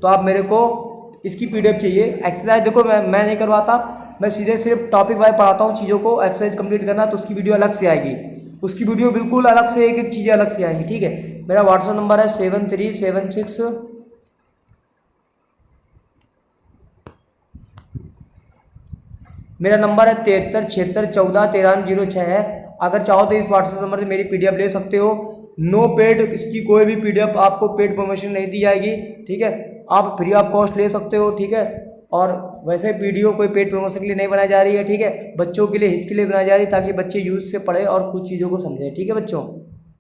तो आप मेरे को इसकी पीडीएफ चाहिए। एक्सरसाइज देखो मैं नहीं करवाता, मैं सीधे सिर्फ टॉपिक वाइज पढ़ाता हूँ चीज़ों को। एक्सरसाइज कंप्लीट करना तो उसकी वीडियो अलग से आएगी, उसकी वीडियो बिल्कुल अलग से एक एक चीज़ें अलग से आएंगी। ठीक है, मेरा व्हाट्सअप नंबर है 7376 मेरा नंबर है 7376141306 है। अगर चाहो तो इस व्हाट्सएप नंबर से मेरी पीडीएफ ले सकते हो। नो पेड, इसकी कोई भी पीडीएफ आपको पेड प्रमोशन नहीं दी जाएगी। ठीक है, आप फ्री ऑफ कॉस्ट ले सकते हो। ठीक है, और वैसे वीडियो कोई पेड प्रमोशन के लिए नहीं बनाई जा रही है। ठीक है, बच्चों के लिए, हित के लिए बनाई जा रही है ताकि बच्चे यूज से पढ़े और कुछ चीज़ों को समझें। ठीक है बच्चों।